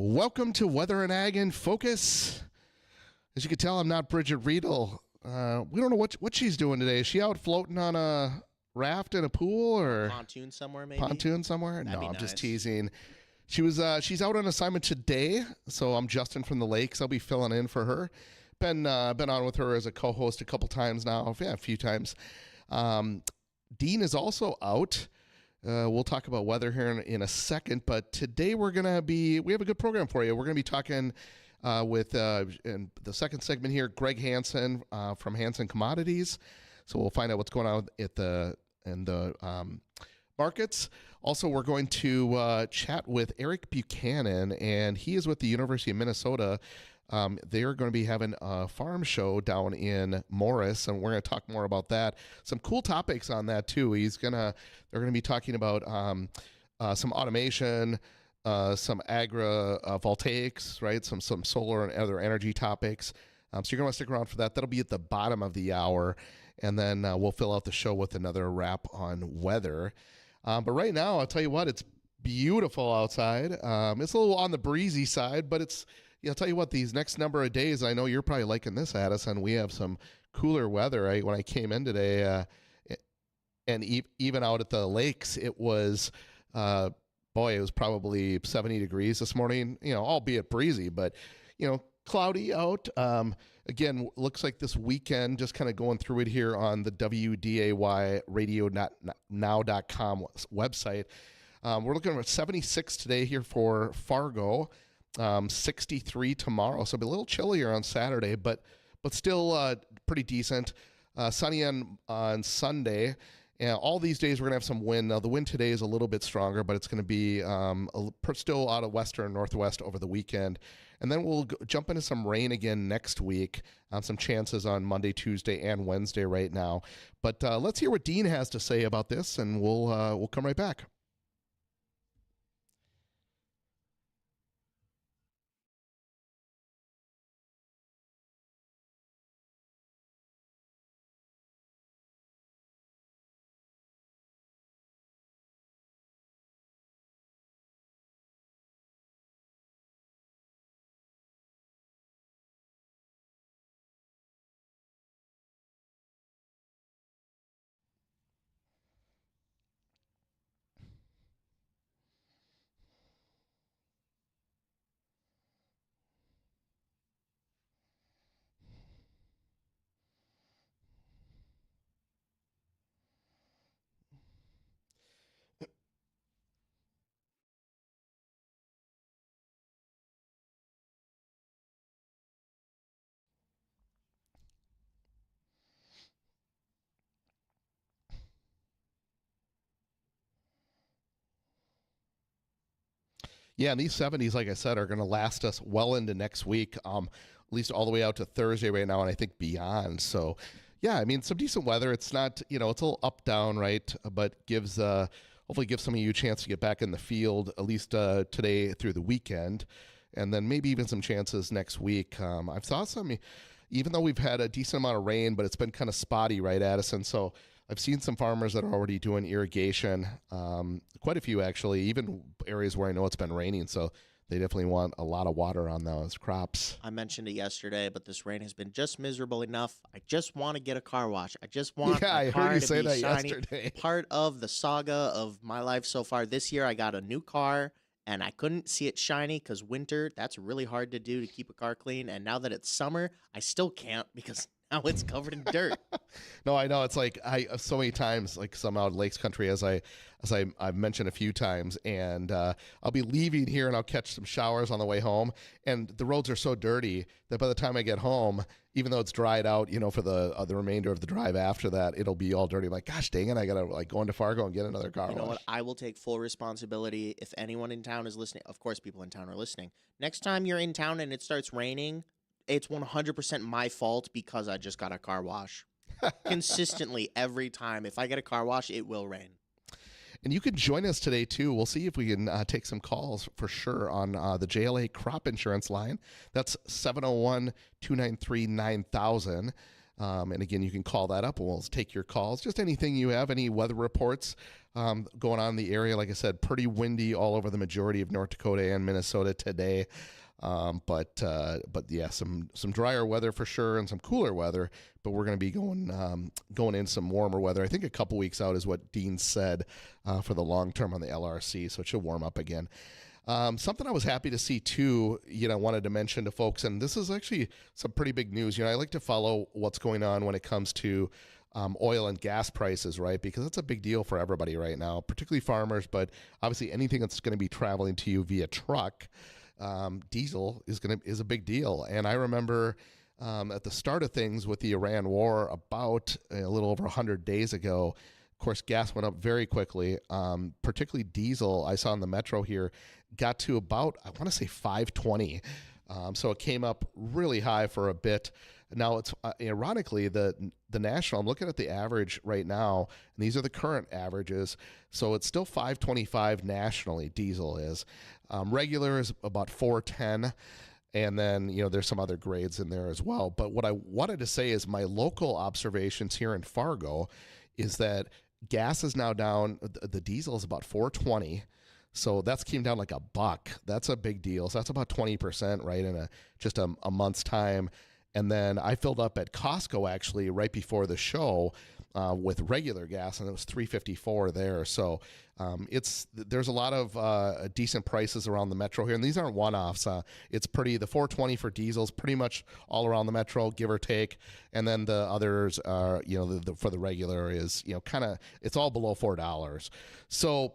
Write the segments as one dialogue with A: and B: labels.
A: Welcome to Weather and Ag in Focus. As you can tell, I'm not Bridgette Readel. We don't know what she's doing today. Is she out floating on a raft in a pool or
B: pontoon somewhere? Maybe
A: pontoon somewhere?
B: That'd
A: No, I'm
B: nice.
A: just teasing. She's out on assignment today, so I'm Justin from the Lakes. I'll be filling in for her. Been on with her as a co-host a couple times now. Yeah, a few times. Dean is also out. We'll talk about weather here in a second, but today we have a good program for you. We're going to be talking with in the second segment here, Gregg Hanson from Hanson Commodities. So we'll find out what's going on in the markets. Also, we're going to chat with Eric Buchanan, and he is with the University of Minnesota. They're going to be having a farm show down in Morris, and we're going to talk more about that. Some cool topics on that too. They're going to be talking about some automation, some agrivoltaics, right? Some solar and other energy topics. So you're going to want to stick around for that. That'll be at the bottom of the hour, and then we'll fill out the show with another wrap on weather. But right now, I'll tell you what, it's beautiful outside. It's a little on the breezy side, but I'll tell you what, these next number of days, I know you're probably liking this, Addison. We have some cooler weather. When I came in today, and even out at the lakes, it was, it was probably 70 degrees this morning, albeit breezy, but, cloudy out. Again, looks like this weekend, just kind of going through it here on the WDAY radio.now.com website. We're looking at 76 today here for Fargo. 63 tomorrow, so it'll be a little chillier on Saturday, but still pretty decent. Sunny on Sunday. And all these days we're going to have some wind. Now, the wind today is a little bit stronger, but it's going to be still out of western and northwest over the weekend. And then we'll jump into some rain again next week. Some chances on Monday, Tuesday, and Wednesday right now. But let's hear what Dean has to say about this, and we'll come right back. Yeah, and these 70s, like I said, are going to last us well into next week, at least all the way out to Thursday right now, and I think beyond. So, yeah, I mean, some decent weather. It's not, it's a little up, down, right, but hopefully gives some of you a chance to get back in the field, at least today through the weekend, and then maybe even some chances next week. I've saw some, even though we've had a decent amount of rain, but it's been kind of spotty, right, Addison? So I've seen some farmers that are already doing irrigation, quite a few actually, even areas where I know it's been raining, so they definitely want a lot of water on those crops.
B: I mentioned it yesterday, but this rain has been just miserable enough. I just want to get a car wash. I just want my car
A: heard you
B: to
A: say
B: be
A: that
B: shiny.
A: yesterday.
B: Part of the saga of my life so far this year, I got a new car, and I couldn't see it shiny because winter, that's really hard to do to keep a car clean. And now that it's summer, I still can't because now it's covered in dirt.
A: No, I know. It's like so many times, like some out Lakes Country, as I've mentioned a few times, and I'll be leaving here and I'll catch some showers on the way home, and the roads are so dirty that by the time I get home, even though it's dried out, for the remainder of the drive after that, it'll be all dirty. I'm like, gosh dang it, I gotta go into Fargo and get another car wash.
B: You know what? I will take full responsibility. If anyone in town is listening, of course people in town are listening. Next time you're in town and it starts raining, it's 100% my fault because I just got a car wash. Consistently, every time. If I get a car wash, it will rain.
A: And you can join us today, too. We'll see if we can take some calls for sure on the JLA crop insurance line. That's 701-293-9000. And again, you can call that up, and we'll take your calls. Just anything you have, any weather reports going on in the area. Like I said, pretty windy all over the majority of North Dakota and Minnesota today. But yeah, some drier weather for sure, and some cooler weather. But we're going to be going in some warmer weather. I think a couple weeks out is what Dean said for the long term on the LRC. So it should warm up again. Something I was happy to see too, wanted to mention to folks, and this is actually some pretty big news. I like to follow what's going on when it comes to oil and gas prices, right? Because it's a big deal for everybody right now, particularly farmers, but obviously anything that's going to be traveling to you via truck. Diesel is a big deal. And I remember at the start of things with the Iran war about a little over 100 days ago, of course, gas went up very quickly, particularly diesel. I saw in the metro here got to about, I want to say 520. So it came up really high for a bit. Now it's ironically the national, I'm looking at the average right now, and these are the current averages. So it's still 525 nationally, diesel is. Regular is about 410. And then, there's some other grades in there as well. But what I wanted to say is my local observations here in Fargo is that gas is now down. The diesel is about 420. So that's came down like $1. That's a big deal. So that's about 20%, right, in just a month's time. And then I filled up at Costco actually right before the show with regular gas, and it was $3.54 there. So there's a lot of decent prices around the metro here, and these aren't one-offs. It's the 420 for diesel is pretty much all around the metro, give or take, and then the others are, for the regular is, it's all below $4. So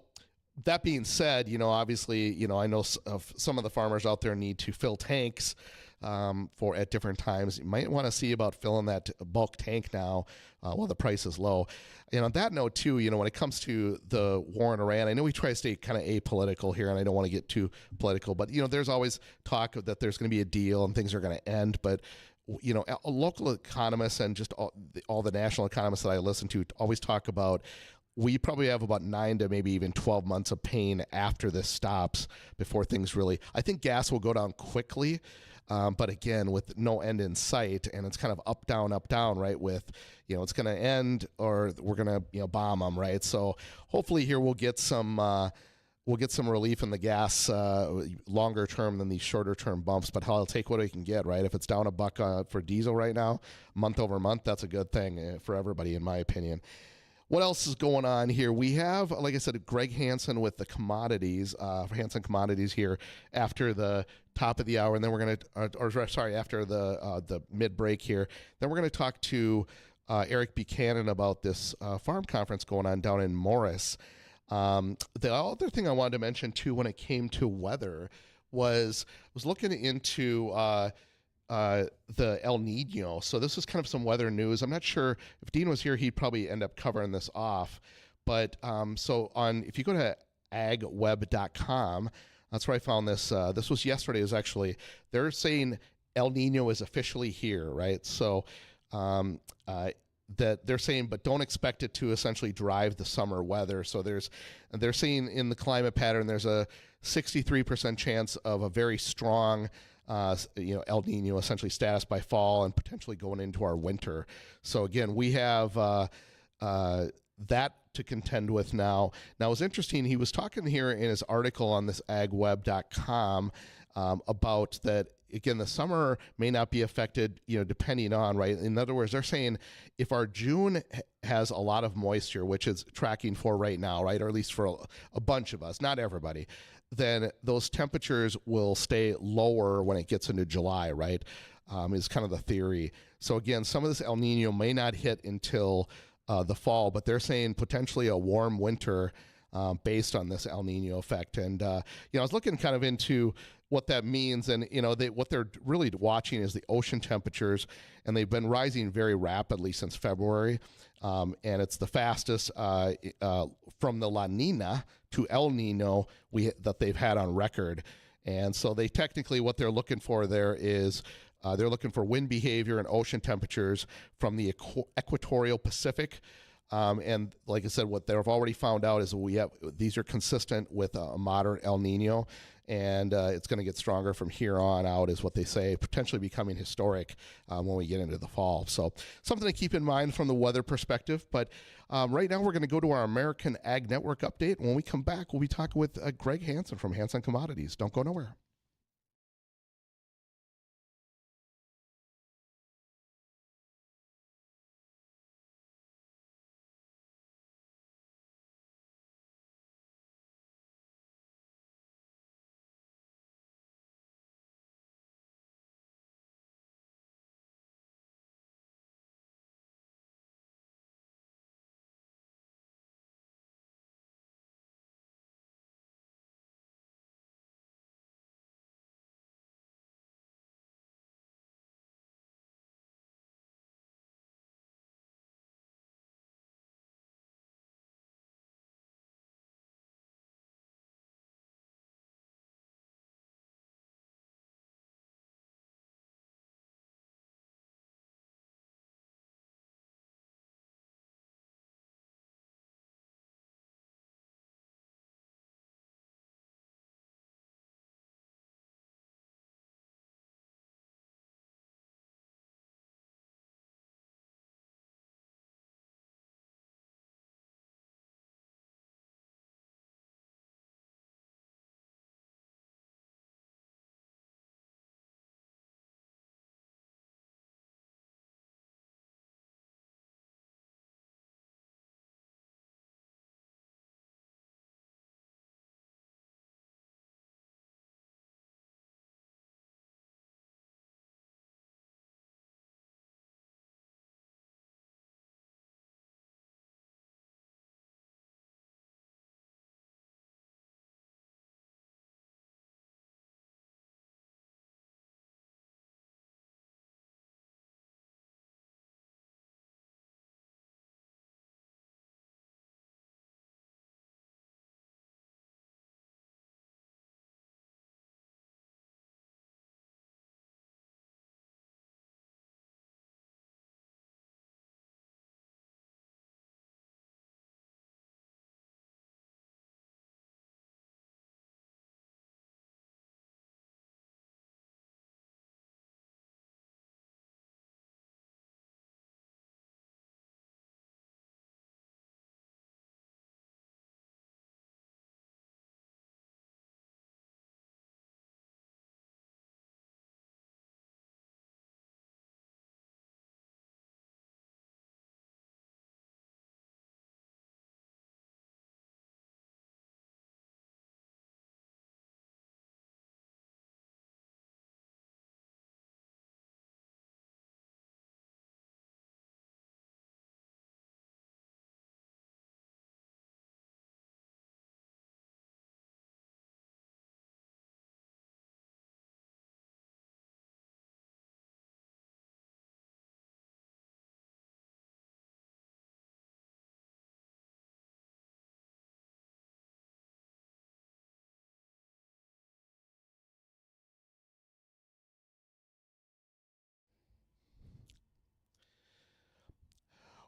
A: that being said, obviously, I know some of the farmers out there need to fill tanks at different times. You might want to see about filling that bulk tank now while the price is low. And on that note too, when it comes to the war in Iran, I know we try to stay kind of apolitical here, and I don't want to get too political, but there's always talk that there's going to be a deal and things are going to end. But local economists and just all the national economists that I listen to always talk about, we probably have about 9 to maybe even 12 months of pain after this stops before things really, I think gas will go down quickly. But again, with no end in sight, and it's kind of up, down, right? With, it's going to end or we're going to, bomb them, right? So hopefully here we'll get some relief in the gas longer term than these shorter term bumps. But I'll take what I can get, right? If it's down $1 for diesel right now, month over month, that's a good thing for everybody, in my opinion. What else is going on here? We have, like I said, Gregg Hanson with the commodities, Hanson Commodities here after the top of the hour, and then we're going to, after the mid break here. Then we're going to talk to Eric Buchanan about this farm conference going on down in Morris. The other thing I wanted to mention too, when it came to weather, was looking into the El Nino. So this is kind of some weather news. I'm not sure if Dean was here, he'd probably end up covering this off. But if you go to agweb.com, that's where I found this. This was yesterday. Is actually, they're saying El Nino is officially here, right? So that they're saying, but don't expect it to essentially drive the summer weather. So they're saying in the climate pattern, there's a 63% chance of a very strong El Nino essentially status by fall and potentially going into our winter. So again, we have that to contend with now. Now, it's interesting. He was talking here in his article on this agweb.com about that. Again, the summer may not be affected, depending on, right? In other words, they're saying if our June has a lot of moisture, which is tracking for right now, right? Or at least for a bunch of us, not everybody, then those temperatures will stay lower when it gets into July, right? Is kind of the theory. So again, some of this El Nino may not hit until the fall, but they're saying potentially a warm winter based on this El Nino effect. And, I was looking kind of into what that means. And, what they're really watching is the ocean temperatures, and they've been rising very rapidly since February. And it's the fastest from the La Nina to El Nino that they've had on record. And so they technically, what they're looking for there is they're looking for wind behavior and ocean temperatures from the equatorial Pacific And like I said, what they've already found out is these are consistent with a moderate El Nino, and it's going to get stronger from here on out, is what they say, potentially becoming historic when we get into the fall. So something to keep in mind from the weather perspective. But right now, we're going to go to our American Ag Network update. When we come back, we'll be talking with Gregg Hanson from Hanson Commodities. Don't go nowhere.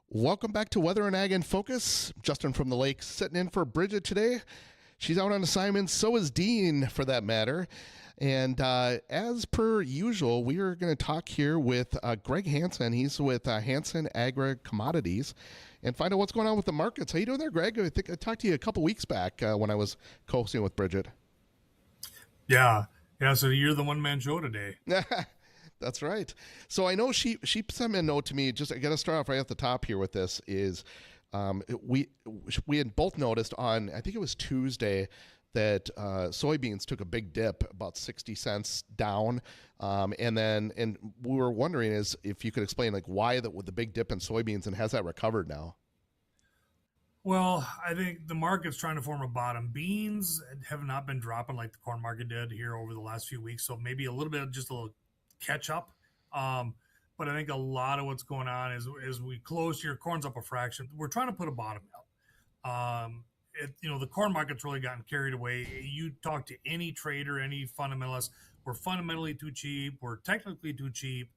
A: Welcome back to Weather and Ag in Focus. Justin from the Lake sitting in for Bridgette today. She's out on assignment. So is Dean, for that matter. And as per usual, we are going to talk here with Gregg Hanson. He's with Hanson Agri Commodities, and find out what's going on with the markets. How you doing there, Gregg? I think I talked to you a couple weeks back when I was co-hosting with Bridgette.
C: Yeah. So you're the one-man show today.
A: That's right. So I know she sent me a note to me. Just I got to start off right at the top here with this. We had both noticed on, I think it was Tuesday, that soybeans took a big dip, about 60 cents down, and we were wondering if you could explain like why with the big dip in soybeans, and has that recovered now?
C: Well, I think the market's trying to form a bottom. Beans have not been dropping like the corn market did here over the last few weeks, so maybe a little catch up. Um, but I think a lot of what's going on is we close here, corn's up a fraction. We're trying to put a bottom out. The corn market's really gotten carried away. You talk to any trader, any fundamentalist, we're fundamentally too cheap. We're technically too cheap,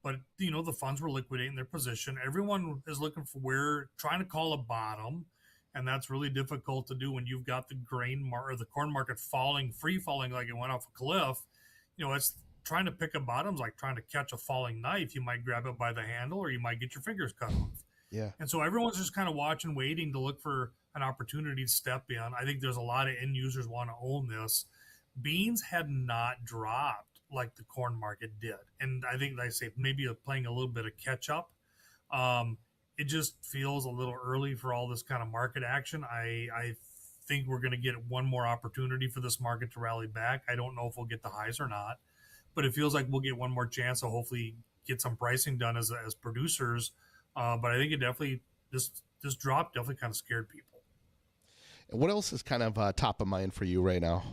C: but the funds were liquidating their position. Everyone is looking for trying to call a bottom, and that's really difficult to do when you've got the or the corn market free falling like it went off a cliff. It's trying to pick a bottom's like trying to catch a falling knife. You might grab it by the handle, or you might get your fingers cut off.
A: Yeah.
C: And so everyone's just kind of watching, waiting to look for an opportunity to step in. I think there's a lot of end users want to own this. Beans had not dropped like the corn market did. And I think, like I say, maybe playing a little bit of catch up. It just feels a little early for all this kind of market action. I think we're going to get one more opportunity for this market to rally back. I don't know if we'll get the highs or not, but it feels like we'll get one more chance to hopefully get some pricing done as producers. But I think it definitely, this drop definitely kind of scared people.
A: And what else is kind of top of mind for you right now?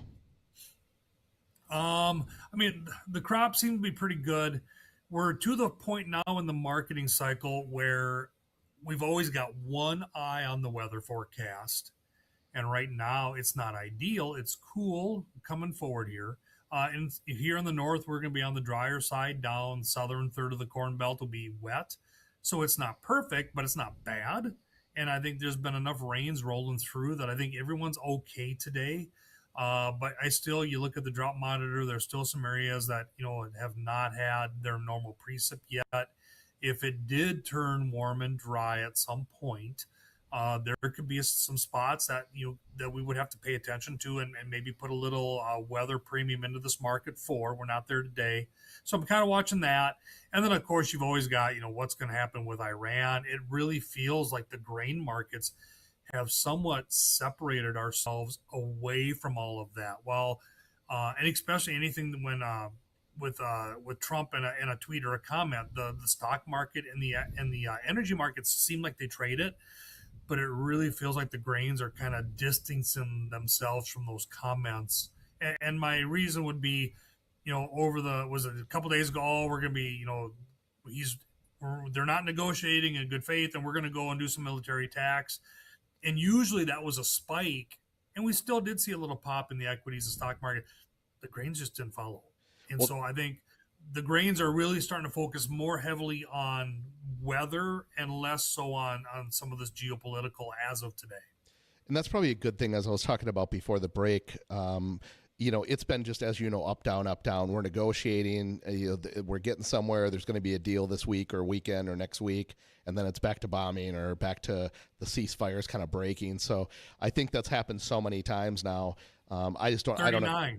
C: I mean, the crops seem to be pretty good. We're to the point now in the marketing cycle where we've always got one eye on the weather forecast. And right now it's not ideal. It's cool coming forward here. And here in the north, we're going to be on the drier side. Down southern third of the Corn Belt will be wet. So it's not perfect, but it's not bad. And I think there's been enough rains rolling through that I think everyone's okay today. But you look at the drought monitor, there's still some areas that, have not had their normal precip yet. If it did turn warm and dry at some point, there could be some spots that that we would have to pay attention to and maybe put a little weather premium into this market for. We're not there today, so I'm kind of watching that. And then of course you've always got what's going to happen with Iran. It really feels like the grain markets have somewhat separated ourselves away from all of that. Well, and especially anything when with Trump and a tweet or a comment, the stock market and the energy markets seem like they trade it. But it really feels like the grains are kind of distancing themselves from those comments. And my reason would be, was it a couple days ago, we're going to be, they're not negotiating in good faith, and we're going to go and do some military attacks. And usually that was a spike, and we still did see a little pop in the equities and stock market. The grains just didn't follow. And so I think the grains are really starting to focus more heavily on weather and less so on some of this geopolitical as of today.
A: And that's probably a good thing, as I was talking about before the break. It's been just, as up, down, up, down. We're negotiating. We're getting somewhere. There's going to be a deal this week or weekend or next week, and then it's back to bombing or back to the ceasefires kind of breaking. So I think that's happened so many times now. I just don't.
C: 39.
A: I don't know.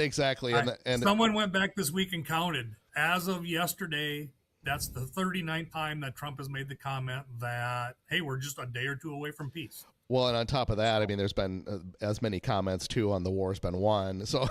A: Exactly. And
C: someone went back this week and counted. As of yesterday, that's the 39th time that Trump has made the comment that, hey, we're just a day or two away from peace.
A: Well, and on top of that, I mean, there's been as many comments too on the war's been won. So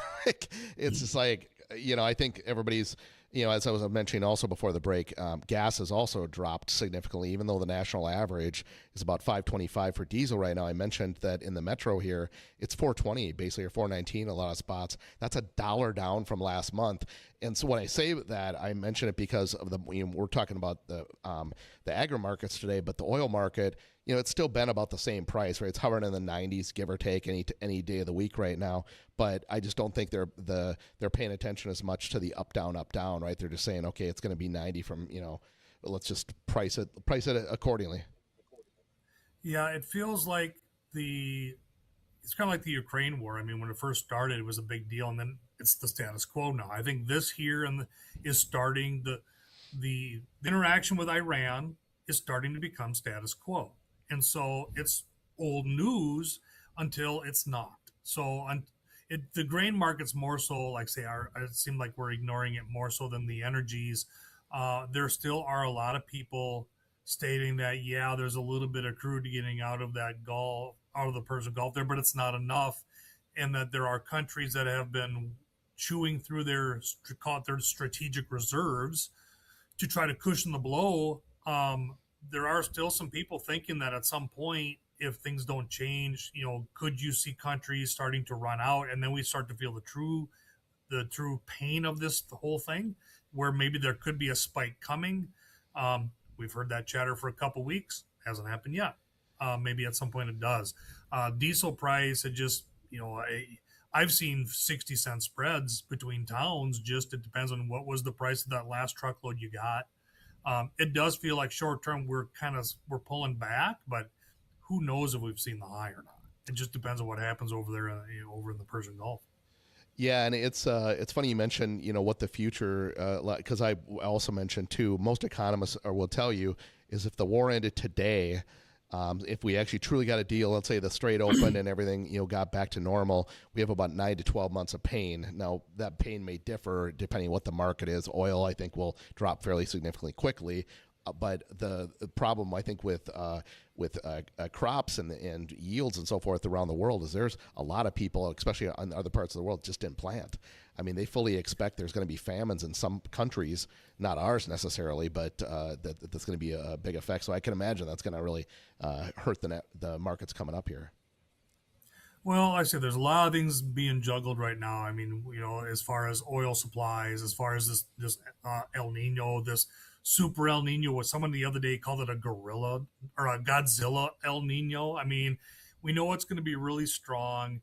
A: it's just like, I think everybody's, as I was mentioning also before the break, gas has also dropped significantly, even though the national average is about $5.25 for diesel right now. I mentioned that in the metro here, it's $4.20 basically, or $4.19 a lot of spots. That's $1 down from last month. And so when I say that, I mention it because of we're talking about the agri markets today, but the oil market, it's still been about the same price, right? It's hovering in the 90s, give or take, any day of the week right now. But I just don't think they're paying attention as much to the up down, right? They're just saying, okay, it's going to be 90 from, let's just price it accordingly.
C: Yeah, it feels like it's kind of like the Ukraine war. I mean, when it first started, it was a big deal, and then it's the status quo now. I think this here is starting the interaction with Iran is starting to become status quo. And so it's old news until it's not. So the grain market's more so, like say, it seemed like we're ignoring it more so than the energies. There still are a lot of people stating that, yeah, there's a little bit of crude getting out of that Gulf, out of the Persian Gulf there, but it's not enough. And that there are countries that have been chewing through their strategic reserves to try to cushion the blow. There are still some people thinking that at some point, if things don't change, could you see countries starting to run out, and then we start to feel the true pain of this the whole thing, where maybe there could be a spike coming. We've heard that chatter for a couple weeks, hasn't happened yet. Maybe at some point it does. Diesel price, it just I've seen 60-cent spreads between towns. Just it depends on what was the price of that last truckload you got. It does feel like short term we're pulling back, but who knows if we've seen the high or not. It just depends on what happens over there, over in the Persian Gulf.
A: Yeah, and it's funny you mentioned what the future, because I also mentioned too, most economists will tell you is if the war ended today, if we actually truly got a deal, let's say the strait opened and everything got back to normal, we have about 9 to 12 months of pain. Now that pain may differ depending on what the market is. Oil, I think, will drop fairly significantly quickly. But the problem, I think, with crops and yields and so forth around the world is there's a lot of people, especially in other parts of the world, just didn't plant. I mean, they fully expect there's going to be famines in some countries, not ours necessarily, but that's going to be a big effect. So I can imagine that's going to really hurt the markets coming up here.
C: Well, like I said, there's a lot of things being juggled right now. I mean, as far as oil supplies, as far as this El Nino, this super El Nino, what someone the other day called it a gorilla or a Godzilla El Nino. I mean, we know it's going to be really strong.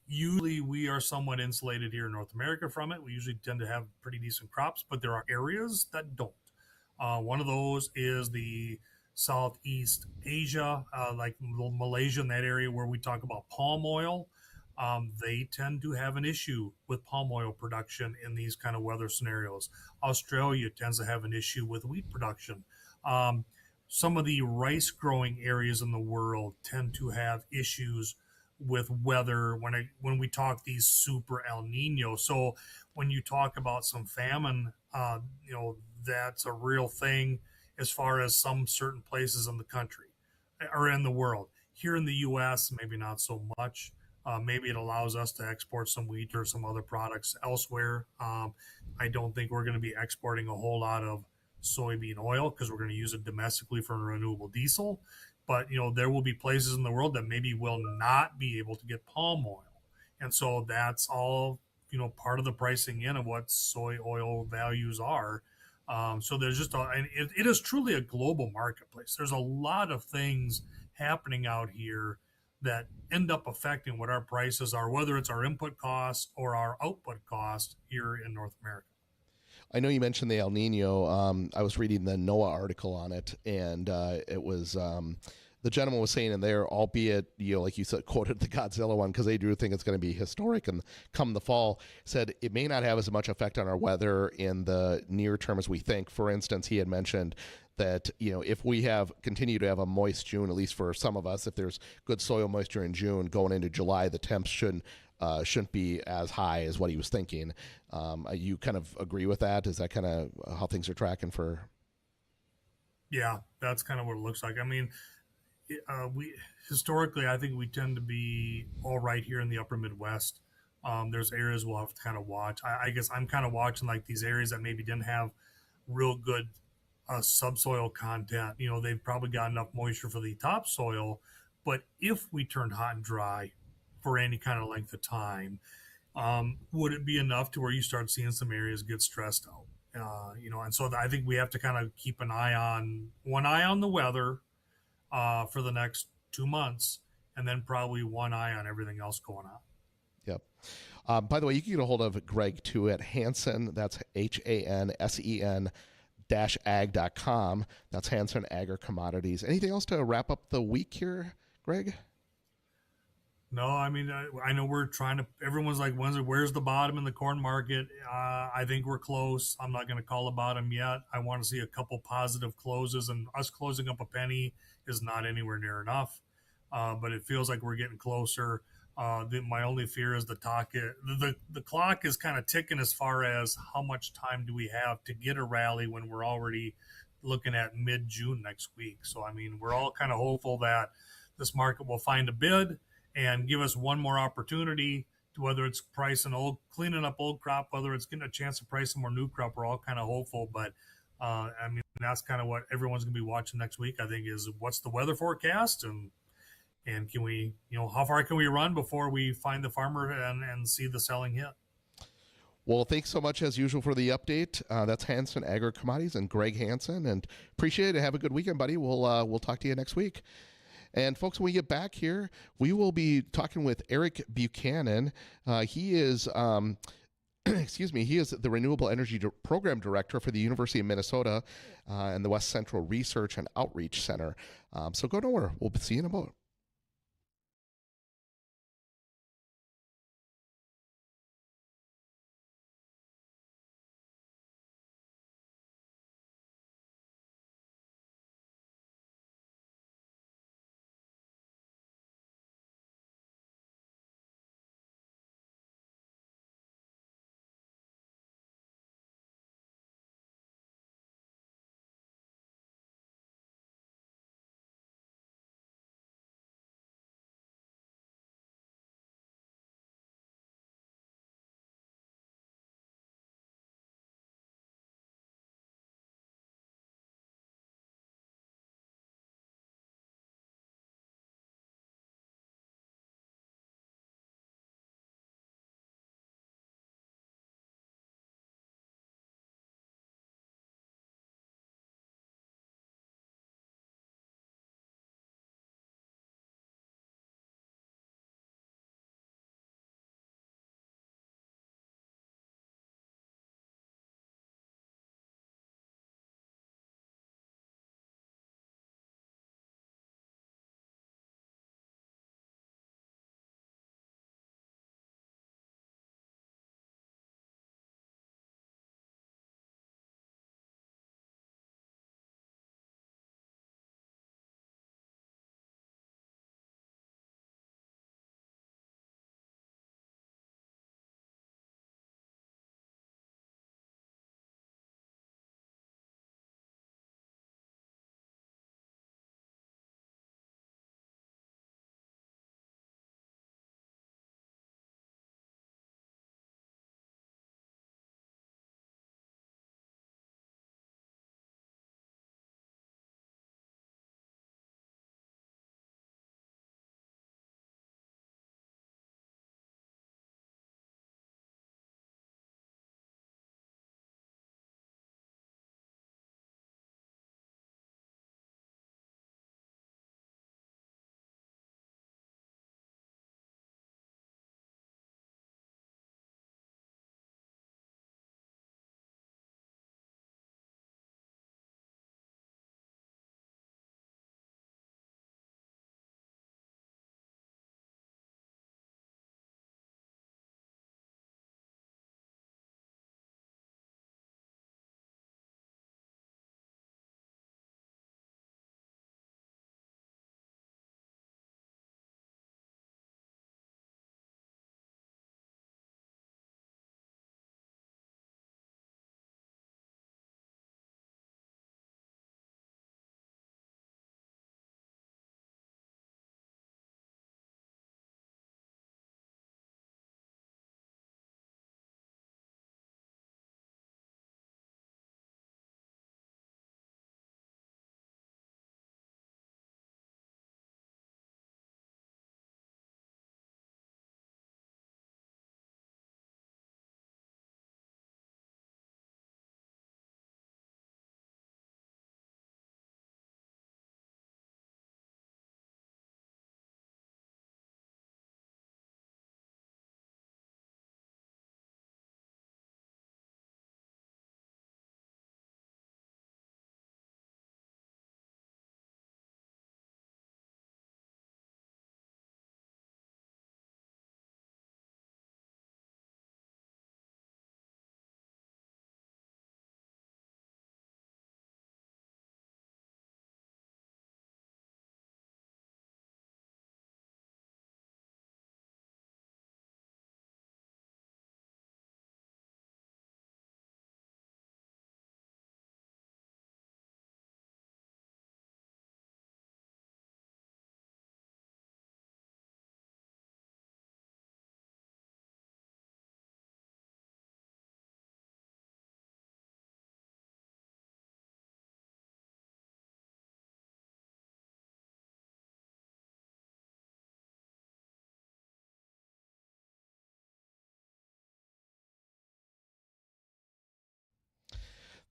C: Usually we are somewhat insulated here in North America from it. We usually tend to have pretty decent crops, but there are areas that don't. One of those is the Southeast Asia, like Malaysia and that area where we talk about palm oil. They tend to have an issue with palm oil production in these kind of weather scenarios. Australia tends to have an issue with wheat production. Some of the rice growing areas in the world tend to have issues with weather when we talk these super El Nino. So when you talk about some famine, that's a real thing as far as some certain places in the country or in the world. Here in the U.S., maybe not so much. Maybe it allows us to export some wheat or some other products elsewhere. I don't think we're going to be exporting a whole lot of soybean oil because we're going to use it domestically for renewable diesel. But, there will be places in the world that maybe will not be able to get palm oil. And so that's all, part of the pricing in of what soy oil values are. So there's just it is truly a global marketplace. There's a lot of things happening out here that end up affecting what our prices are, whether it's our input costs or our output cost here in North America.
A: I know you mentioned the El Nino. I was reading the NOAA article on it, and it was the gentleman was saying in there, albeit, like you said, quoted the Godzilla one, because they do think it's going to be historic and come the fall, said it may not have as much effect on our weather in the near term as we think. For instance, he had mentioned that, if we continue to have a moist June, at least for some of us, if there's good soil moisture in June going into July, the temps shouldn't be as high as what he was thinking. You kind of agree with that? Is that kind of how things are tracking for?
C: Yeah, that's kind of what it looks like. I mean, we historically, I think we tend to be all right here in the upper Midwest. There's areas we'll have to kind of watch. I guess I'm kind of watching like these areas that maybe didn't have real good subsoil content. They've probably got enough moisture for the topsoil, but if we turned hot and dry for any kind of length of time, would it be enough to where you start seeing some areas get stressed out? And so I think we have to kind of keep one eye on the weather for the next 2 months, and then probably one eye on everything else going on.
A: Yep. By the way, you can get a hold of Gregg too at Hanson. That's HANSEN ag.com. That's Hanson Agri Commodities. Anything else to wrap up the week here, Gregg?
C: No, I mean, I know we're trying to, everyone's like, where's the bottom in the corn market? I think we're close. I'm not going to call a bottom yet. I want to see a couple positive closes, and us closing up a penny is not anywhere near enough. But it feels like we're getting closer. My only fear is the clock is kind of ticking as far as how much time do we have to get a rally when we're already looking at mid-June next week. So, I mean, we're all kind of hopeful that this market will find a bid and give us one more opportunity to, whether it's cleaning up old crop, whether it's getting a chance to price some more new crop. We're all kind of hopeful, but I mean, that's kind of what everyone's going to be watching next week, I think, is what's the weather forecast and can we, how far can we run before we find the farmer and see the selling hit?
A: Well, thanks so much as usual for the update. That's Hanson Agri Commodities and Gregg Hanson, and appreciate it. Have a good weekend, buddy. We'll talk to you next week. And folks, when we get back here, we will be talking with Eric Buchanan. He is excuse me, he is the Renewable Energy Program Director for the University of Minnesota and the West Central Research and Outreach Center. So go nowhere. We'll see you in a moment.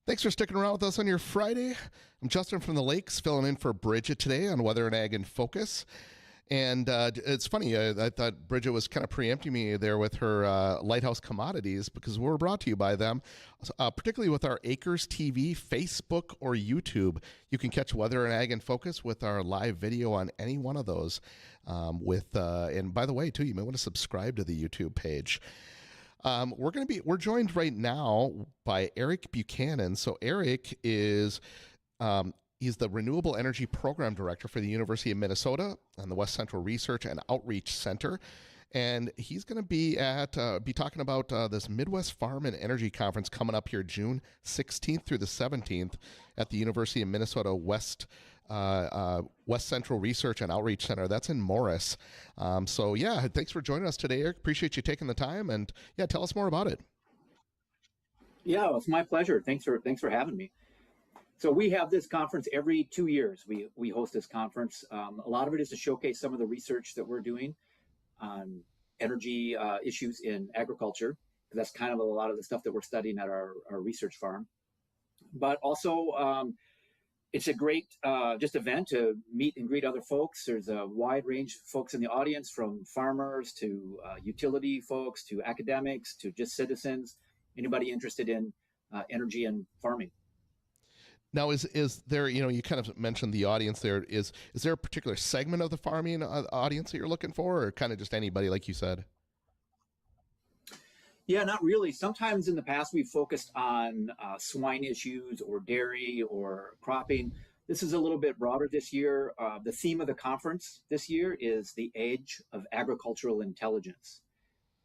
A: Thanks for sticking around with us on your Friday. I'm Justin from the Lakes, filling in for Bridgette today on Weather and Ag in Focus. And it's funny, I thought Bridgette was kind of preempting me there with her Lighthouse Commodities, because we're brought to you by them, particularly with our Acres TV, Facebook, or YouTube. You can catch Weather and Ag in Focus with our live video on any one of those. And by the way, too, you may want to subscribe to the YouTube page. We're joined right now by Eric Buchanan. So Eric is he's the Renewable Energy Program Director for the University of Minnesota and the West Central Research and Outreach Center. And he's going to be talking about this Midwest Farm and Energy Conference coming up here June 16th through the 17th at the University of Minnesota West Central Research and Outreach Center. That's in Morris. So yeah, thanks for joining us today, Eric. Appreciate you taking the time, and yeah, tell us more about it.
D: Yeah, well, it's my pleasure. Thanks for having me. So we have this conference every 2 years. We host this conference. A lot of it is to showcase some of the research that we're doing on energy issues in agriculture. That's kind of a lot of the stuff that we're studying at our research farm. But also, it's a great just event to meet and greet other folks. There's a wide range of folks in the audience, from farmers to utility folks to academics to just citizens, anybody interested in energy and farming.
A: Now, is there, you kind of mentioned the audience there. Is there a particular segment of the farming audience that you're looking for, or kind of just anybody, like you said?
D: Yeah, not really. Sometimes in the past, we've focused on swine issues or dairy or cropping. This is a little bit broader this year. The theme of the conference this year is the age of agricultural intelligence.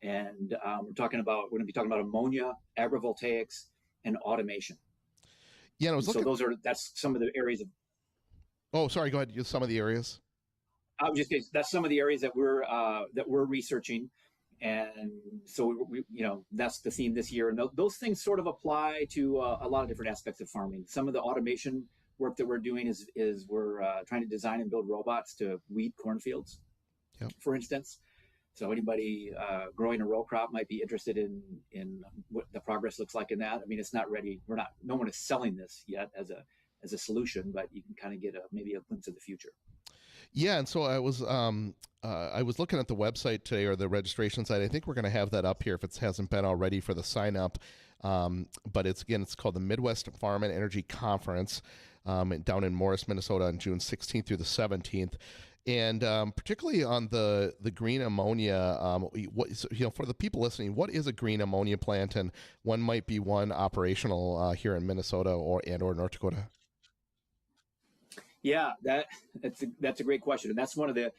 D: And we're going to be talking about ammonia, agrivoltaics, and automation.
A: Yeah, I was looking.
D: So that's some of the areas of.
A: Oh, sorry. Go ahead. Use some of the areas.
D: I was just saying, that's some of the areas that we're researching, and so that's the theme this year. And those things sort of apply to a lot of different aspects of farming. Some of the automation work that we're doing is we're trying to design and build robots to weed cornfields, for instance. So anybody growing a row crop might be interested in what the progress looks like in that. I mean, it's not ready. No one is selling this yet as a solution, but you can kind of get maybe a glimpse of the future.
A: Yeah, and so I was looking at the website today, or the registration site. I think we're going to have that up here if it hasn't been already for the sign up. But it's called the Midwest Farm and Energy Conference down in Morris, Minnesota, on June 16th through the 17th. And particularly on the green ammonia, for the people listening, what is a green ammonia plant, and when might be one operational here in Minnesota or North Dakota?
D: Yeah, that's a great question, and that's one of the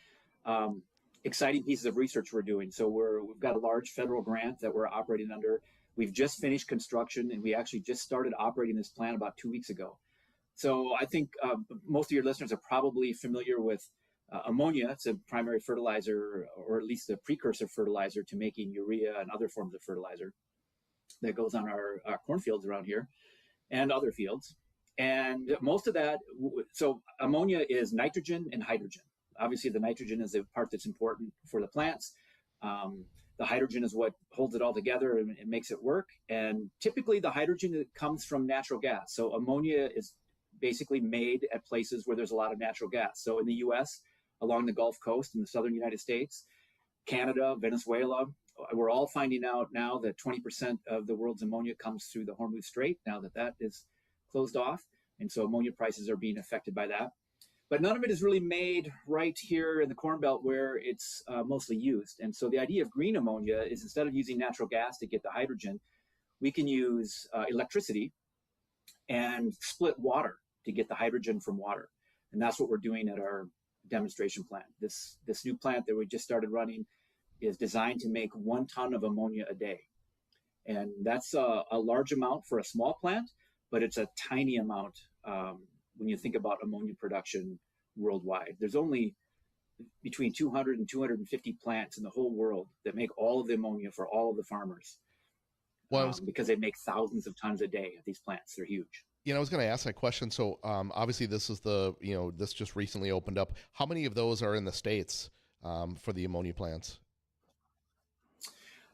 D: exciting pieces of research we're doing. So we've got a large federal grant that we're operating under. We've just finished construction, and we actually just started operating this plant about 2 weeks ago. So I think most of your listeners are probably familiar with ammonia. It's a primary fertilizer, or at least a precursor fertilizer to making urea and other forms of fertilizer that goes on our cornfields around here and other fields. And most of that, so ammonia is nitrogen and hydrogen. Obviously, the nitrogen is the part that's important for the plants. The hydrogen is what holds it all together and it makes it work. And typically, the hydrogen comes from natural gas. So ammonia is basically made at places where there's a lot of natural gas. So in the U.S., along the Gulf Coast in the southern United States, Canada, Venezuela, we're all finding out now that 20% of the world's ammonia comes through the Hormuz Strait, now that is closed off. And so ammonia prices are being affected by that. But none of it is really made right here in the Corn Belt where it's mostly used. And so the idea of green ammonia is, instead of using natural gas to get the hydrogen, we can use electricity and split water to get the hydrogen from water. And that's what we're doing at our demonstration plant. This new plant that we just started running is designed to make 1 ton of ammonia a day. And that's a large amount for a small plant, but it's a tiny amount when you think about ammonia production worldwide. There's only between 200 and 250 plants in the whole world that make all of the ammonia for all of the farmers. Because they make thousands of tons a day at these plants. They're huge.
A: I was going to ask that question. So obviously this is this just recently opened up. How many of those are in the States for the ammonia plants?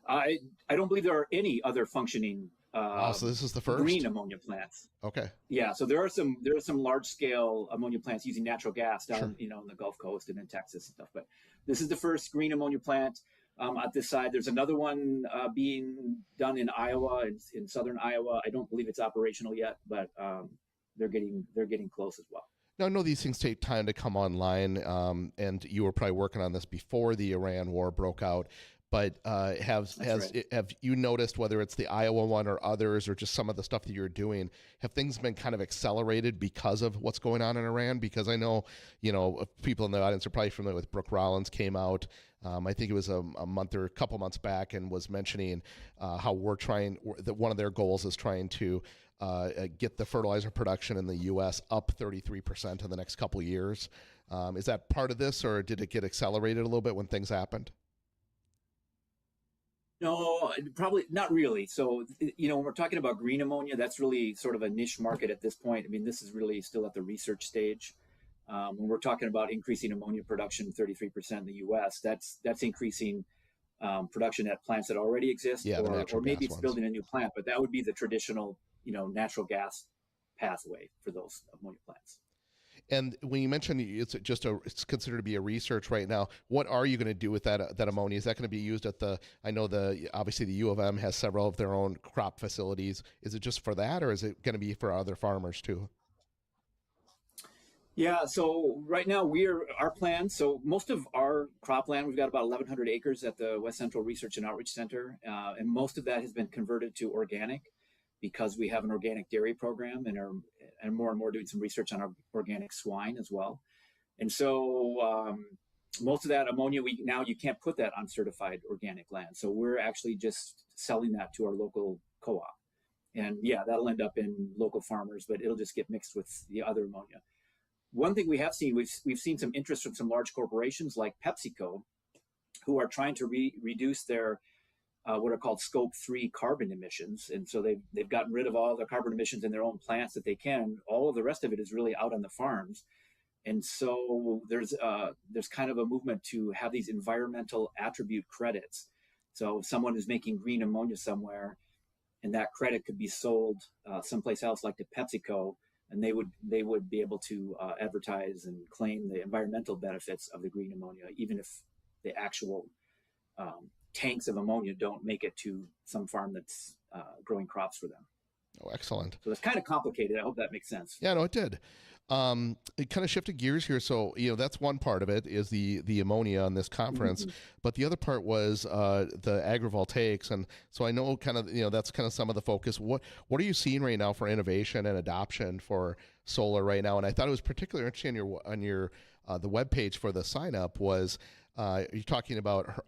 D: I don't believe there are any other functioning
A: Wow, so this is the first
D: green ammonia plants.
A: Okay.
D: Yeah, so there are some large scale ammonia plants using natural gas down
A: Sure.
D: in the Gulf Coast and in Texas and stuff. But this is the first green ammonia plant at this side. There's another one being done in Iowa, in southern Iowa. I don't believe it's operational yet, but they're getting close as well.
A: Now, I know these things take time to come online, and you were probably working on this before the Iran war broke out. But have you noticed, whether it's the Iowa one or others, or just some of the stuff that you're doing, have things been kind of accelerated because of what's going on in Iran? Because I know, people in the audience are probably familiar with Brooke Rollins came out. I think it was a month or a couple months back, and was mentioning how that one of their goals is trying to get the fertilizer production in the U.S. up 33% in the next couple of years. Is that part of this, or did it get accelerated a little bit when things happened?
D: No, probably not really. So, when we're talking about green ammonia, that's really sort of a niche market at this point. I mean, this is really still at the research stage. When we're talking about increasing ammonia production 33% in the U.S., that's increasing production at plants that already exist, or maybe it's building a new plant, but that would be the traditional, natural gas pathway for those ammonia plants.
A: And when you mentioned it's considered to be a research right now, what are you going to do with that ammonia? Is that going to be used at obviously the U of M has several of their own crop facilities. Is it just for that, or is it going to be for other farmers too?
D: Yeah, so right now our plan, so most of our cropland, we've got about 1,100 acres at the West Central Research and Outreach Center, and most of that has been converted to organic because we have an organic dairy program and more doing some research on our organic swine as well. And so most of that ammonia, you can't put that on certified organic land. So we're actually just selling that to our local co-op. And yeah, that'll end up in local farmers, but it'll just get mixed with the other ammonia. One thing we have seen, we've seen some interest from some large corporations like PepsiCo, who are trying to reduce their what are called Scope 3 carbon emissions. And so they've gotten rid of all the carbon emissions in their own plants that they can. All of the rest of it is really out on the farms. And so there's kind of a movement to have these environmental attribute credits. So if someone is making green ammonia somewhere, and that credit could be sold someplace else, like to PepsiCo, and they would be able to advertise and claim the environmental benefits of the green ammonia, even if the actual tanks of ammonia don't make it to some farm that's growing crops for them.
A: Oh, excellent.
D: So it's kind of complicated. I hope that makes sense.
A: Yeah, no, it did. It kind of shifted gears here. So, that's one part of it is the ammonia on this conference, but the other part was the agrivoltaics. And so I know kind of, that's kind of some of the focus. What are you seeing right now for innovation and adoption for solar right now? And I thought it was particularly interesting on your the webpage for the sign up was you're talking about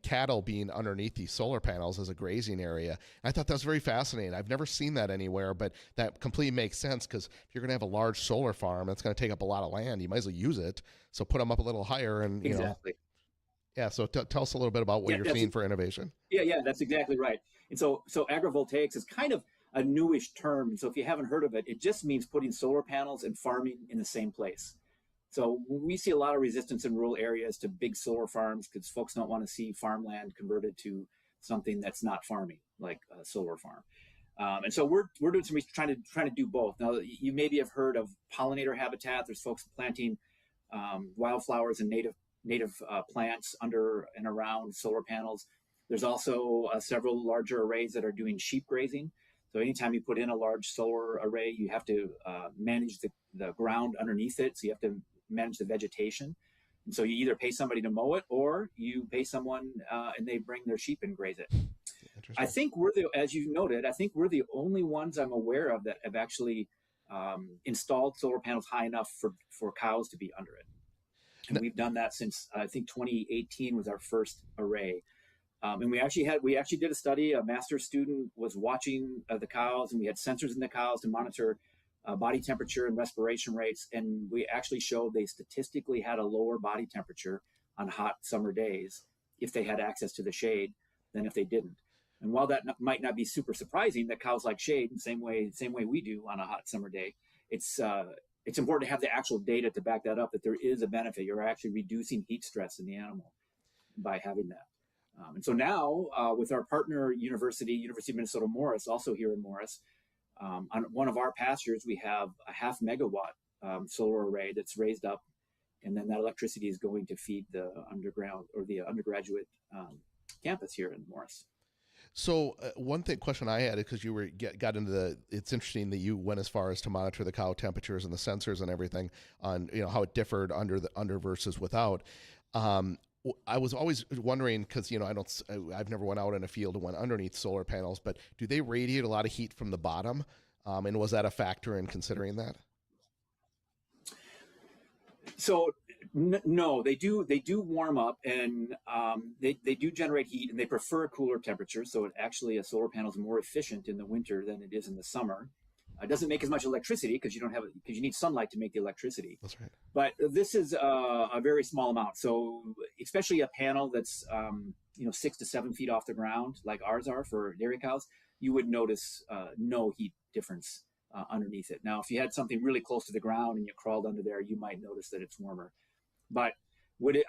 A: cattle being underneath these solar panels as a grazing area. And I thought that was very fascinating. I've never seen that anywhere, but that completely makes sense because if you're going to have a large solar farm, that's going to take up a lot of land. You might as well use it. So put them up a little higher and,
D: exactly.
A: Yeah. So tell us a little bit about what you're seeing for innovation.
D: Yeah, that's exactly right. And so agrivoltaics is kind of a newish term. So if you haven't heard of it, it just means putting solar panels and farming in the same place. So we see a lot of resistance in rural areas to big solar farms because folks don't want to see farmland converted to something that's not farming, like a solar farm. And so we're doing some research trying to do both. Now, you maybe have heard of pollinator habitat. There's folks planting wildflowers and native plants under and around solar panels. There's also several larger arrays that are doing sheep grazing. So anytime you put in a large solar array, you have to manage the ground underneath it. So you have to manage the vegetation. And so you either pay somebody to mow it or you pay someone and they bring their sheep and graze it. I think as you noted, I think we're the only ones I'm aware of that have actually installed solar panels high enough for cows to be under it. And we've done that since I think 2018 was our first array. And we actually did a study. A master's student was watching the cows, and we had sensors in the cows to monitor body temperature and respiration rates. And we actually showed they statistically had a lower body temperature on hot summer days if they had access to the shade than if they didn't. And while that might not be super surprising that cows like shade the same way we do on a hot summer day, it's important to have the actual data to back that up, that there is a benefit. You're actually reducing heat stress in the animal by having that. And so now with our partner University of Minnesota Morris, also here in Morris, on one of our pastures, we have a 0.5 megawatt solar array that's raised up, and then that electricity is going to feed the underground or the undergraduate campus here in Morris.
A: So one question I had, because you got into it's interesting that you went as far as to monitor the cow temperatures and the sensors and everything on, how it differed under versus without. I was always wondering, because I've never went out in a field and went underneath solar panels, but do they radiate a lot of heat from the bottom? And was that a factor in considering that?
D: So no, they do warm up, and they do generate heat, and they prefer a cooler temperature. So a solar panel is more efficient in the winter than it is in the summer. It doesn't make as much electricity because you need sunlight to make the electricity.
A: That's right.
D: But this is a very small amount. So especially a panel that's 6 to 7 feet off the ground, like ours are for dairy cows, you would notice no heat difference underneath it. Now, if you had something really close to the ground and you crawled under there, you might notice that it's warmer. But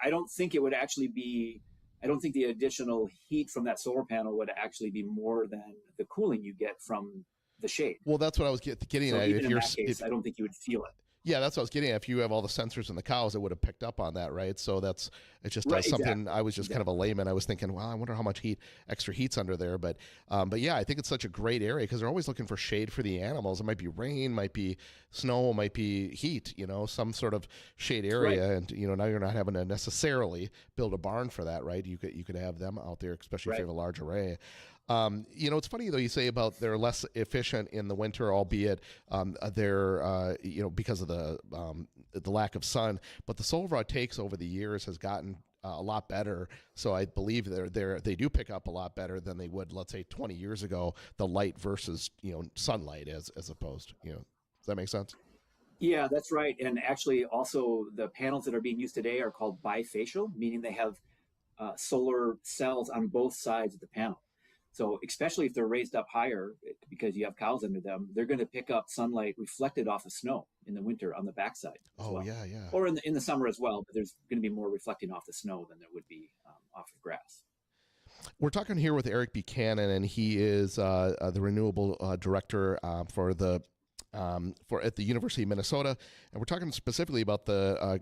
D: I don't think it would actually be. I don't think the additional heat from that solar panel would actually be more than the cooling you get from the shade.
A: Well, that's what I was getting at.
D: Even in that case, I don't think you would feel it.
A: Yeah, that's what I was getting at. If you have all the sensors in the cows, it would have picked up on that, right? So it just does something. Exactly. I was just kind of a layman. I was thinking, well, I wonder how much extra heat's under there. But yeah, I think it's such a great area because they're always looking for shade for the animals. It might be rain, might be snow, might be heat, some sort of shade area. Right. And, now you're not having to necessarily build a barn for that, right? You could have them out there, especially if you have a large array. It's funny though you say about they're less efficient in the winter, albeit they're because of the lack of sun. But the solar raw takes over the years has gotten a lot better. So I believe they do pick up a lot better than they would, let's say, 20 years ago. The light versus sunlight as opposed. Does that make sense?
D: Yeah, that's right. And actually, also the panels that are being used today are called bifacial, meaning they have solar cells on both sides of the panel. So especially if they're raised up higher, because you have cows under them, they're going to pick up sunlight reflected off of snow in the winter on the backside.
A: Oh, yeah.
D: Or in the summer as well, but there's going to be more reflecting off the snow than there would be off of grass.
A: We're talking here with Eric Buchanan, and he is the Renewable Director at the University of Minnesota, and we're talking specifically about the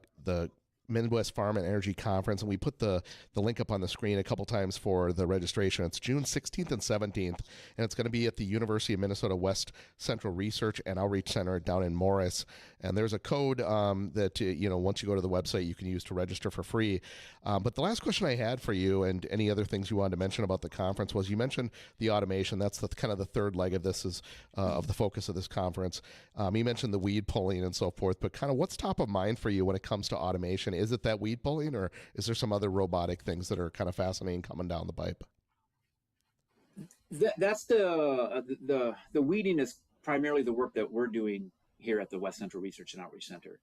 A: Midwest Farm and Energy Conference, and we put the link up on the screen a couple times for the registration. It's June 16th and 17th, and it's going to be at the University of Minnesota West Central Research and Outreach Center down in Morris. And there's a code that once you go to the website you can use to register for free. But the last question I had for you, and any other things you wanted to mention about the conference, was you mentioned the automation. That's kind of the third leg of this of the focus of this conference. You mentioned the weed pulling and so forth, but kind of what's top of mind for you when it comes to automation? Is it that weed pulling, or is there some other robotic things that are kind of fascinating coming down the pipe?
D: That's the weeding is primarily the work that we're doing here at the West Central Research and Outreach Center.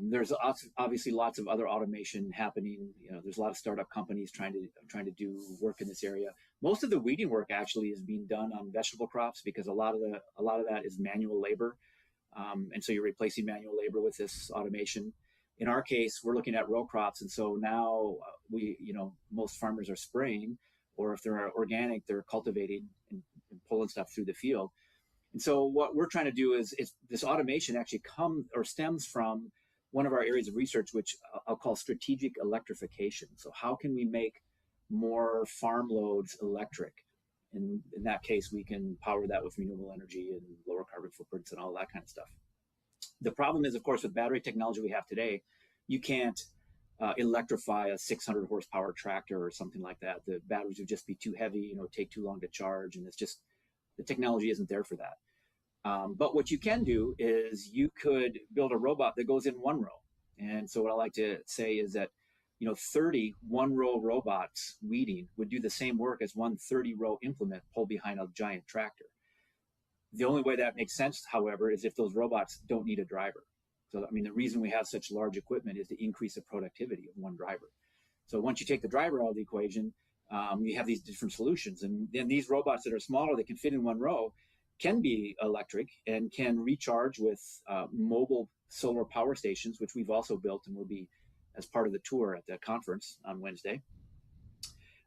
D: There's obviously lots of other automation happening. There's a lot of startup companies trying to do work in this area. Most of the weeding work actually is being done on vegetable crops because a lot of that is manual labor, and so you're replacing manual labor with this automation. In our case, we're looking at row crops, and so now most farmers are spraying, or if they're organic, they're cultivating and pulling stuff through the field. And so what we're trying to do is this automation actually stems from one of our areas of research, which I'll call strategic electrification. So how can we make more farm loads electric? And in that case, we can power that with renewable energy and lower carbon footprints and all that kind of stuff. The problem is, of course, with battery technology we have today, you can't electrify a 600 horsepower tractor or something like that. The batteries would just be too heavy, take too long to charge, and the technology isn't there for that. But what you can do is you could build a robot that goes in one row. And so what I like to say is that 30 one-row robots weeding would do the same work as one 30-row implement pulled behind a giant tractor. The only way that makes sense, however, is if those robots don't need a driver. So, the reason we have such large equipment is to increase the productivity of one driver. So once you take the driver out of the equation, you have these different solutions. And then these robots that are smaller, that can fit in one row, can be electric and can recharge with mobile solar power stations, which we've also built and will be as part of the tour at the conference on Wednesday.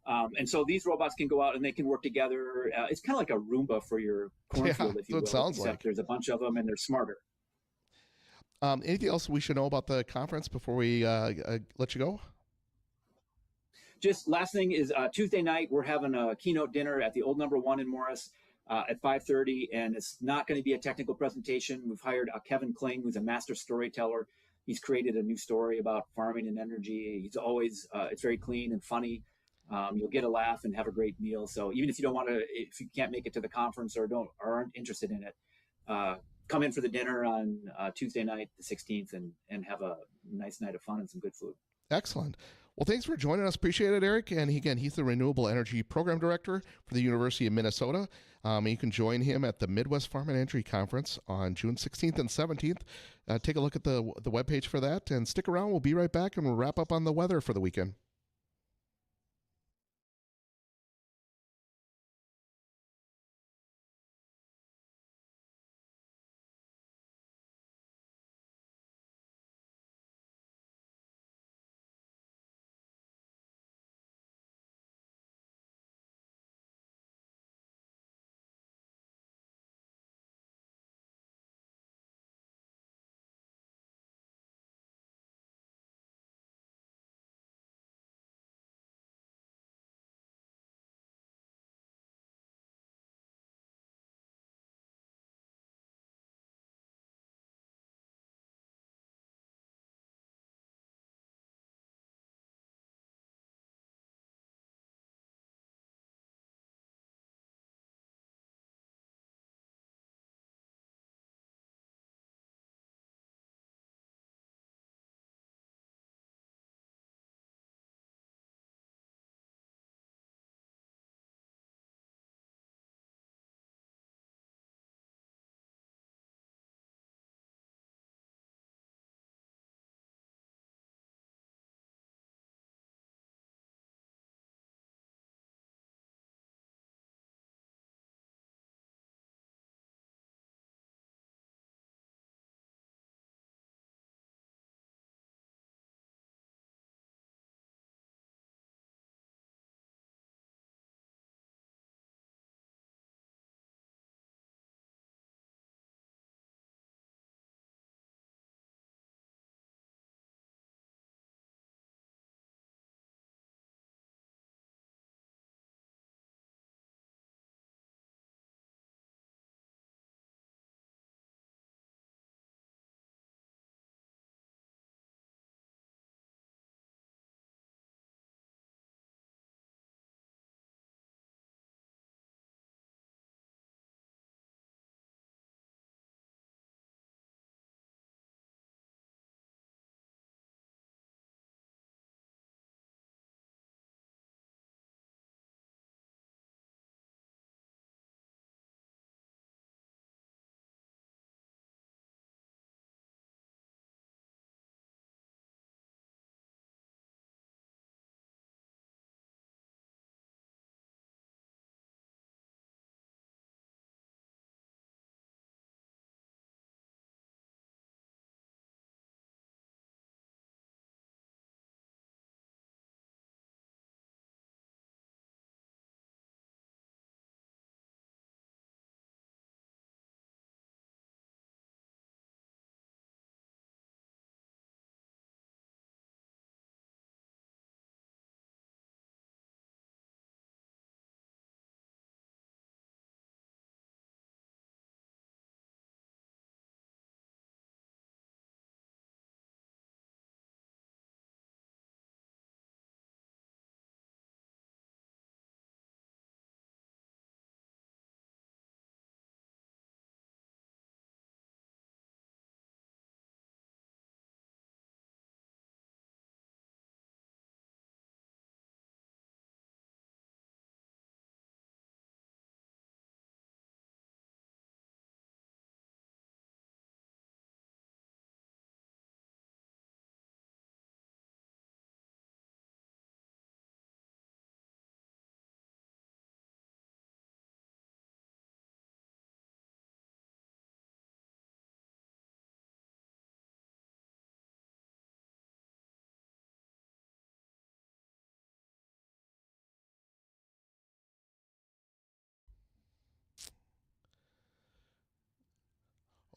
D: And so these robots can go out and they can work together. It's kind of like a Roomba for your cornfield, if you
A: so it
D: will,
A: sounds
D: except
A: like.
D: there's a bunch of them and they're smarter.
A: Anything else we should know about the conference before we let you go?
D: Just last thing is Tuesday night, we're having a keynote dinner at the old number 1 in Morris at 5:30, and it's not going to be a technical presentation. We've hired Kevin Kling, who's a master storyteller. He's created a new story about farming and energy. He's always, it's very clean and funny. You'll get a laugh and have a great meal. So even if you don't want to, if you can't make it to the conference or aren't interested in it, come in for the dinner on Tuesday night, the 16th, and have a nice night of fun and some good food.
A: Excellent. Well, thanks for joining us. Appreciate it, Eric. And again, he's the Renewable Energy Program Director for the University of Minnesota. And you can join him at the Midwest Farm and Energy Conference on June 16th and 17th. Take a look at the webpage for that and stick around. We'll be right back and we'll wrap up on the weather for the weekend.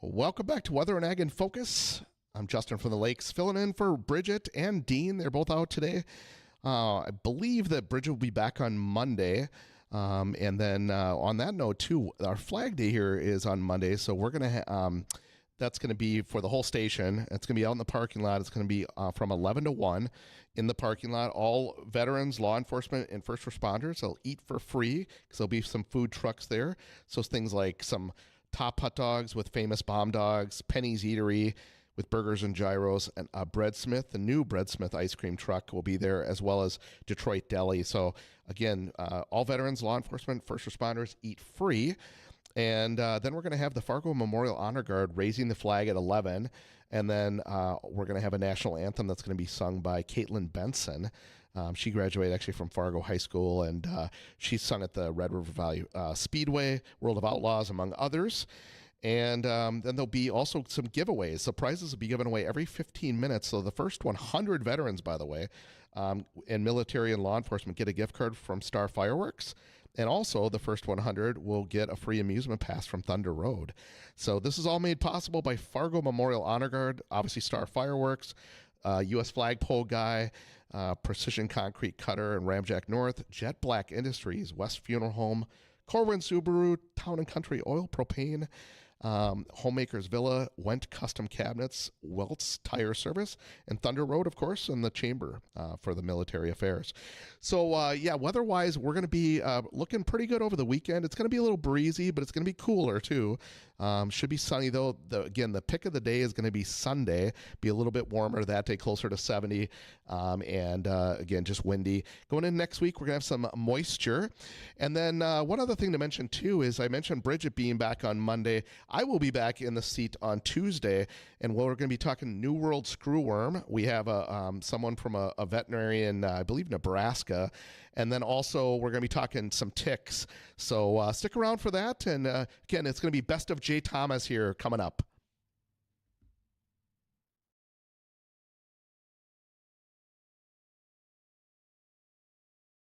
A: Welcome back to Weather and Ag in Focus. I'm Justin from the Lakes, filling in for Bridgette and Dean. They're both out today. I believe that Bridgette will be back on Monday. And then on that note, too, our Flag Day here is on Monday. So we're going to that's going to be for the whole station. It's going to be out in the parking lot. It's going to be from 11 to 1 in the parking lot. All veterans, law enforcement, and first responders, they'll eat for free because there'll be some food trucks there. So things like some Top Hot Dogs with famous bomb dogs, Penny's Eatery with burgers and gyros, and Breadsmith, the new Breadsmith ice cream truck will be there, as well as Detroit Deli. So again, all veterans, law enforcement, first responders eat free. And then we're going to have the Fargo Memorial Honor Guard raising the flag at 11. And then we're going to have a national anthem that's going to be sung by Caitlin Benson. She graduated actually from Fargo High School, and she's sung at the Red River Valley Speedway, World of Outlaws, among others. And then there'll be also some giveaways. So prizes will be given away every 15 minutes. So the first 100 veterans, by the way, and military and law enforcement get a gift card from Star Fireworks. And also, the first 100 will get a free amusement pass from Thunder Road. So this is all made possible by Fargo Memorial Honor Guard, obviously Star Fireworks, U.S. Flagpole Guy, Precision Concrete Cutter and Ramjack North, Jet Black Industries, West Funeral Home, Corwin Subaru, Town & Country Oil Propane, Homemakers Villa, Went Custom Cabinets, Welts Tire Service, and Thunder Road, of course, and the Chamber for the military affairs. So, weather-wise, we're going to be looking pretty good over the weekend. It's going to be a little breezy, but it's going to be cooler, too. Should be sunny, though. Again, the pick of the day is going to be Sunday. Be a little bit warmer that day, closer to 70. Again, just windy. Going in next week, we're going to have some moisture. And then one other thing to mention, too, is I mentioned Bridgette being back on Monday. I will be back in the seat on Tuesday, and we're going to be talking New World screwworm. We have someone from a veterinarian, I believe Nebraska, and then also we're going to be talking some ticks. So stick around for that, and again, it's going to be Best of Jay Thomas here coming up.